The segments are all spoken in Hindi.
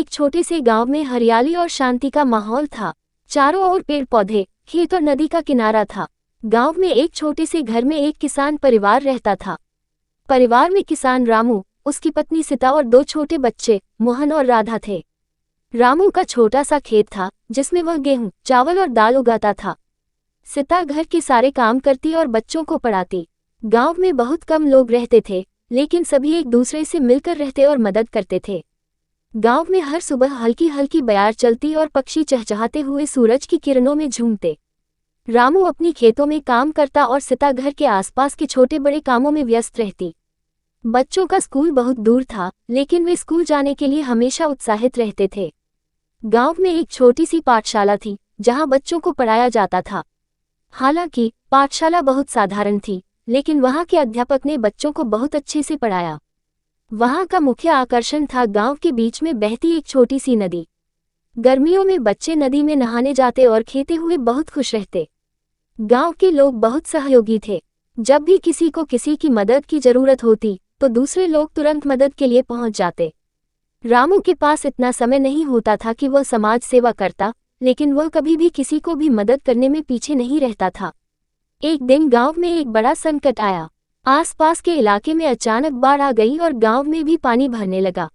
एक छोटे से गांव में हरियाली और शांति का माहौल था। चारों ओर पेड़ पौधे, खेत और नदी का किनारा था। गांव में एक छोटे से घर में एक किसान परिवार रहता था। परिवार में किसान रामू, उसकी पत्नी सीता और दो छोटे बच्चे मोहन और राधा थे। रामू का छोटा सा खेत था जिसमें वह गेहूं, चावल और दाल उगाता था। सीता घर के सारे काम करती और बच्चों को पढ़ाती। गांव में बहुत कम लोग रहते थे, लेकिन सभी एक दूसरे से मिलकर रहते और मदद करते थे। गांव में हर सुबह हल्की हल्की बयार चलती और पक्षी चहचहाते हुए सूरज की किरणों में झूमते। रामू अपनी खेतों में काम करता और सीता घर के आसपास के छोटे बड़े कामों में व्यस्त रहती। बच्चों का स्कूल बहुत दूर था, लेकिन वे स्कूल जाने के लिए हमेशा उत्साहित रहते थे। गांव में एक छोटी सी पाठशाला थी जहां बच्चों को पढ़ाया जाता था। हालांकि पाठशाला बहुत साधारण थी, लेकिन वहां के अध्यापक ने बच्चों को बहुत अच्छे से पढ़ाया। वहां का मुख्य आकर्षण था गांव के बीच में बहती एक छोटी सी नदी। गर्मियों में बच्चे नदी में नहाने जाते और खेते हुए बहुत खुश रहते। गांव के लोग बहुत सहयोगी थे। जब भी किसी को किसी की मदद की जरूरत होती तो दूसरे लोग तुरंत मदद के लिए पहुंच जाते। रामू के पास इतना समय नहीं होता था कि वह समाज सेवा करता, लेकिन वह कभी भी किसी को भी मदद करने में पीछे नहीं रहता था। एक दिन गांव में एक बड़ा संकट आया। आसपास के इलाके में अचानक बाढ़ आ गई और गांव में भी पानी भरने लगा।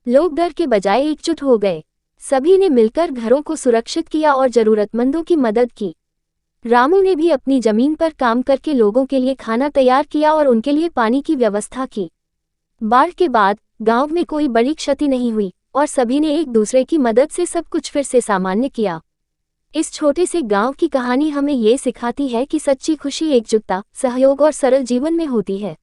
लोग डर के बजाय एकजुट हो गए। सभी ने मिलकर घरों को सुरक्षित किया और जरूरतमंदों की मदद की। रामू ने भी अपनी जमीन पर काम करके लोगों के लिए खाना तैयार किया और उनके लिए पानी की व्यवस्था की। बाढ़ के बाद गांव में कोई बड़ी क्षति नहीं हुई और सभी ने एक दूसरे की मदद से सब कुछ फिर से सामान्य किया। इस छोटे से गांव की कहानी हमें ये सिखाती है कि सच्ची खुशी एकजुटता, सहयोग और सरल जीवन में होती है।